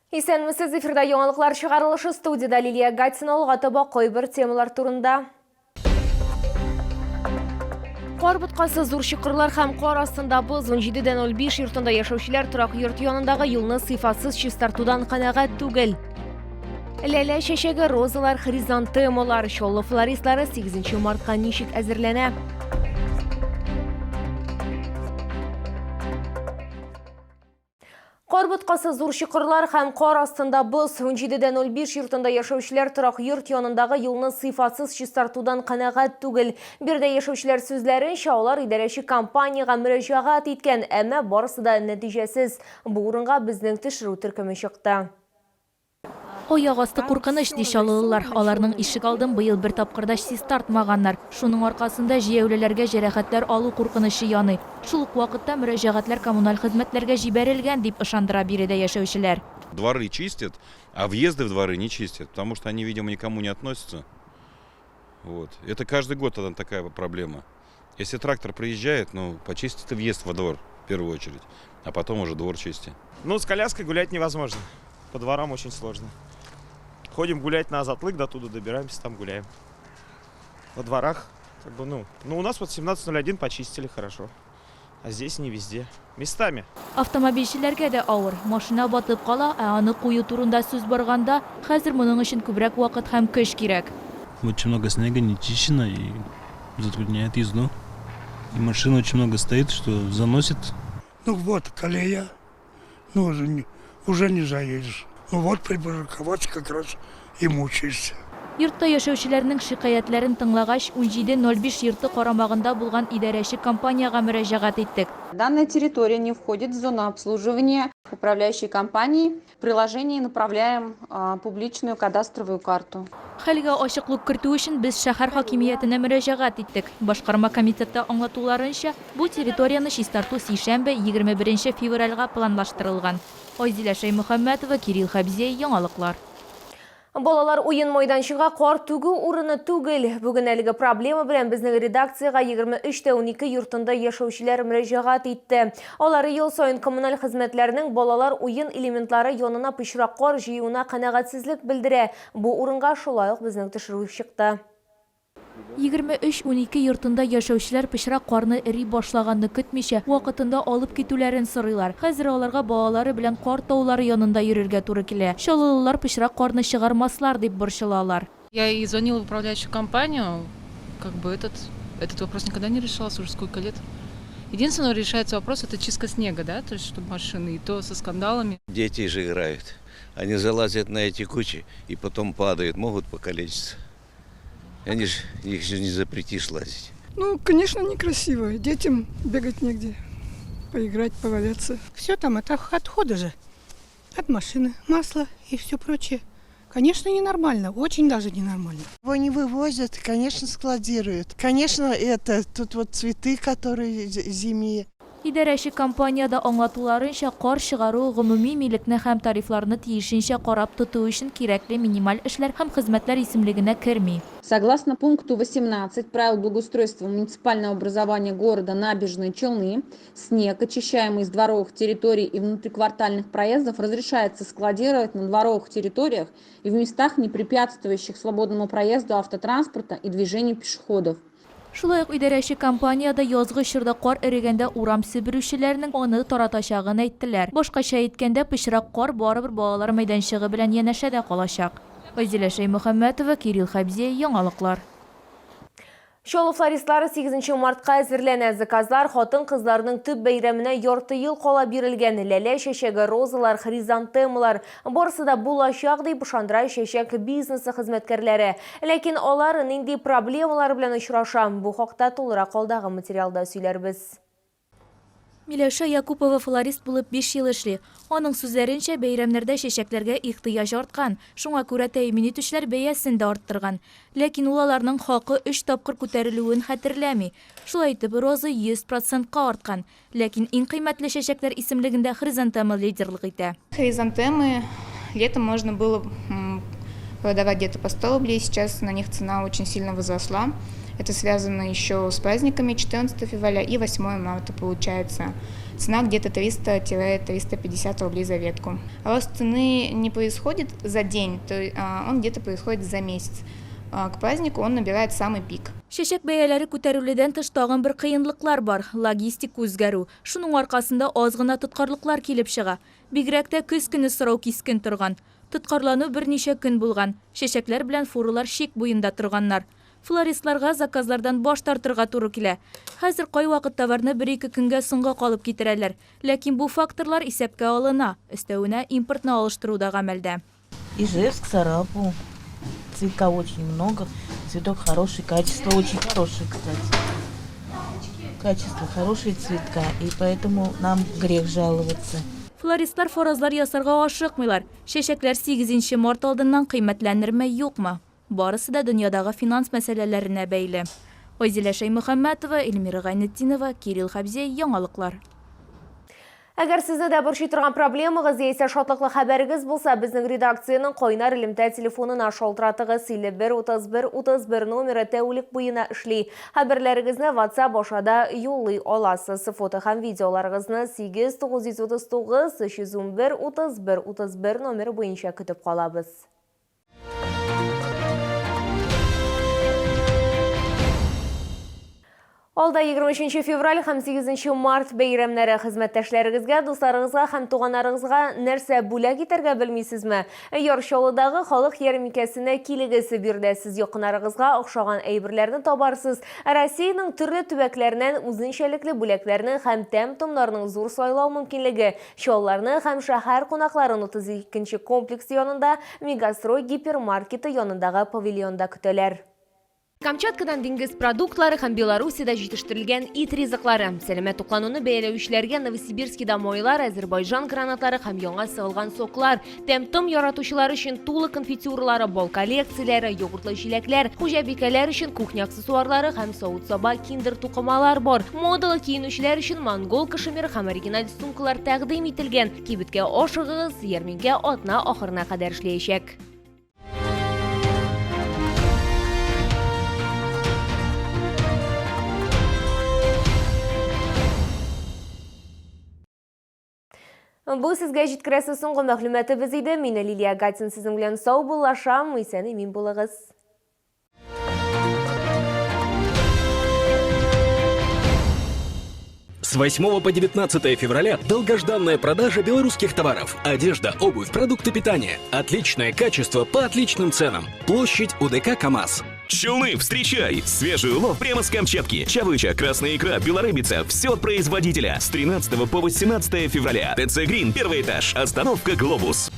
Исәнмесез, эфирда яңалыклар чыгарылышы, студияда Лилия Гатина, алга койбер темалар турында. Кар боткасы зур чокырлар һәм кар астында боз 17:05 йортында яшәүчеләр торак йорт янындагы юлны сыйфатсыз чистартудан канәгать түгел. Ләлә чәчәге, розалар, хризантемалар, чаллы флористлары 8 мартка ничек әзерләнә? Кар боткасы зур чокырлар һәм кар астында боз 17:05 йортында яшәүчеләр торак йорт янындагы юлны сыйфатсыз чистартудан канәгать түгел. Бирдә яшәүчеләр сүзләренчә, алар идарәче компанияга мөрәҗәгать иткән, әмма барысы да нәтиҗәсез. Бу урынга безнең төшерү төркеме чыкты. Аяк асты куркыныч ди чаллылар. Аларның ишек алдын быел бер тапкырда чистартмаганнар. Шуның аркасында җәяүлеләргә җәрәхәтләр алу куркынычы яный. Шул ук вакытта мөрәҗәгатьләр коммуналь хезмәтләргә җибәрелгән дип ышандыра биредә яшәүчеләр. Дворы чистят, а въезды в дворы не чистят, потому что они, видимо, никому не относятся. Вот. Это каждый год такая проблема. Если трактор приезжает, почистит и въезд во двор в первую очередь, а потом уже двор чисти. С коляской гулять невозможно. По дворам очень сложно. Ходим гулять на Затлык, до туда добираемся, там гуляем. Во дворах, у нас 17:01 почистили хорошо. А здесь не везде. Местами. Автомобильчеләргә дә авыр. Машина батып кала, ә аны кую турында сүз барганда, хәзер моның өчен күбрәк вакыт һәм көч кирәк. Очень много снега, не чищено и затрудняет езду. И машин очень много стоит, что заносит. Колея. Уже не заедешь. Припарковать как раз и мучаешься. Йортта яшәүчеләрнең шикаятләрен тыңлагач, 17:05 йорты карамагында булган идарәче компанияга мөрәҗәгать иттек. Данная территория не входит в зону обслуживания управляющей компании. В приложении направляем публичную кадастровую карту. Хәлгә ачыклык кертү өчен без шәһәр хакимиятенә мөрәҗәгать иттек. Башкарма комитеты аңлатуларынча, бу территорияны чистарту сишәмбе 21 февральгә планлаштырылган. Айзилә Шаймөхәммәтова, Кирилл Хабзей, яңалыклар. Балалар уен майданчыга кар түгү урыны түгел. Бүген әлеге проблема белән безнең редакцияга 23:12 йортында яшәүчеләр мөрәҗәгать итте. Алар ел сайын коммуналь хезмәтләрнең балалар уен элементлары янына пычрак кар җыюына канәгатьсезлек белдерә. Бу урынга шулай ук безнең төшерү чыкты. 23:12 йортында яшәүчеләр пычрак карны эри башлаганны көтмичә, вакытында алып китүләрен сорыйлар. Хәзер аларга балалары белән кар таулары янында йөрергә туры килә. Чаллылар пычрак карны чыгармаслар дип борчылалар. Я и звонила в управляющую компанию, этот вопрос никогда не решался уже сколько лет. Единственное, решается вопрос, это чистка снега, да, то есть чтобы машины, и то со скандалами. Дети же играют, они залазят на эти кучи и потом падают, могут покалечиться. Их же не запретишь лазить. Конечно, некрасиво. Детям бегать негде. Поиграть, поваляться. Все там, это отходы же. От машины, масло и все прочее. Конечно, ненормально. Очень даже ненормально. Его не вывозят, конечно, складируют. Конечно, тут цветы, которые зимние. Идарәче компанияда аңлатуларынча, кар чыгару гомуми милекне һәм тарифларны тиешенчә карап тоту өчен кирәкле минималь эшләр һәм хезмәтләр исемлегенә керми. Согласно пункту 18 правил благоустройства муниципального образования города Набережные Челны, снег, очищаемый из дворовых территорий и внутриквартальных проездов, разрешается складировать на дворовых территориях и в местах, не препятствующих свободному проезду автотранспорта и движению пешеходов. Шулай ук идарәче компанияда язгы чорда кар эрегәндә урам себерүчеләрнең аны таратачагын әйттеләр. Башкача әйткәндә, пычрак кар барыбер балалар мәйданчыгы белән янәшәдә калачак. Айзилә Шаймөхәммәтова, Кирилл Хабзей, яңалыклар. Чаллы флористлары 8 мартка әзерләнә. Заказлар хатын-кызларның төп бәйрәменә ярты ел кала бирелгән. Ләлә чәчәге, розалар, хризантемалар барысы да булачак дип ышандыра чәчәк бизнесы хезмәткәрләре. Ләкин алар нинди проблемалар белән очраша? Бу хакта тулырак алдагы материалда сөйләрбез. Миләүшә Якупова флорист булып 5 ел эшли. Аның сүзләренчә, бәйрәмнәрдә чәчәкләргә ихтыяҗ арткан. Шуңа күрә тәэмин итүчеләр бәясен дә арттырган. Ләкин ул аларның хакы 3 тапкыр күтәрелүен хәтерләми. Шулай итеп, роза 100%-ка арткан. Ләкин иң кыйммәтле чәчәкләр исемлегендә хризантема лидерлык итә. Хризантемы летом можно было продавать где-то по 100 рублей, сейчас на них цена очень сильно возросла. Это связано еще с праздниками 14 февраля и 8 марта получается. цена где-то 300-350 рублей за ветку. Рост цены не происходит за день, он где-то происходит за месяц. К празднику он набирает самый пик. Шешек бәяләре күтәрүледән тыш тагын бер кыенлыклар бар. Логистик үзгәрү. Шуның аркасында аз гына тоткарлыклар килеп чыга. Бигрәк тә көз көне сорау кискен торган. Тоткарлану берничә көн булган. Шешекләр белән фурулар шик буенда торганнар. Флористларга заказлардан баш тартырга туры килә. Хәзер кай вакыт товарны 1-2 көнгә соңга калып китерәләр. Ләкин бу факторлар исәпкә алына. Өстәвенә импортны алыштыру да гамәлдә. Ижевск, Сарапул. Цветка очень много. Цветок хороший, качество очень хорошее, кстати. Качество хорошие цветка, и поэтому нам грех жаловаться. Флористлар форазлар ясарга ашыкмыйлар. Шешекләр 8 март алдыннан кыйммәтләнерме, юкмы? Барысы да дөньядагы финанс мәсьәләләренә бәйле. Айзилә Шаймөхәммәтова, Эльмира Гайнетдинова, Кирилл Хабзей, яңалыклар. Әгәр сезне дә борчый торган проблемагыз яисә шатлыклы хәбәрегез булса, безнең редакциянең кайнар элемтә телефонына шалтыратыгыз 5131 номеры тәүлек буена эшли. Хәбәрләрегезне WhatsApp ашада юллый аласыз. Фото һәм видеоларыгызны 8939 311 31 номеры буенча көтеп калабыз. Алда 23 февраль һәм 8 март бәйрәмнәре хезмәттәшләрегезгә, дусларыгызга һәм туганнарыгызга нәрсә бүләк итәргә белмисезме? Яршалыдагы халык ярминкәсенә килегез, бирдә сез якыннарыгызга охшаган әйберләрне табарсыз. Россиянең төрле төбәкләреннән үзенчәлекле бүләкләрне һәм тәм-томнарның зур сайлау мөмкинлеге. Чалларны һәм шәһәр кунакларын 32нче комплекс янында Мегастрой гипермаркеты янындагы павильонда көтәләр. Камчаткадан диңгез продуктлары һәм Белоруссиядә җитештерелгән ит ризыклары. Сәламәт туклануны бәяләүчеләргә Новосибирскида майлар, Азербайҗан гранатлары һәм яңа сыгылган соклар, тәм-том яратучылар өчен тулы конфитюрлары, бал коллекцияләре, йогуртлы җиләкләр, хуҗабикәләр өчен кухня аксессуарлары һәм савыт-саба киндер тукымалар бар. Модалы киенүчеләр өчен монгол кашемир һәм оригиналь сумкалар тәкъдим ителгән. Кибеткә ашыгыгыз, ярминкә атна ахырына кадәр эшләячәк. Бу сезгә җиткерәсе соңгы мәгълүматыбыз иде. Мин Лилия Гатин сезнең белән сау булашам, исән-имин булыгыз. С 8 по 19 февраля долгожданная продажа белорусских товаров. Одежда, обувь, продукты питания. Отличное качество по отличным ценам. Площадь УДК КамАЗ. Челны, встречай! Свежий улов прямо с Камчатки. Чавыча, красная икра, белорыбица. Все от производителя. С 13 по 18 февраля. ТЦ Грин, первый этаж. Остановка Глобус.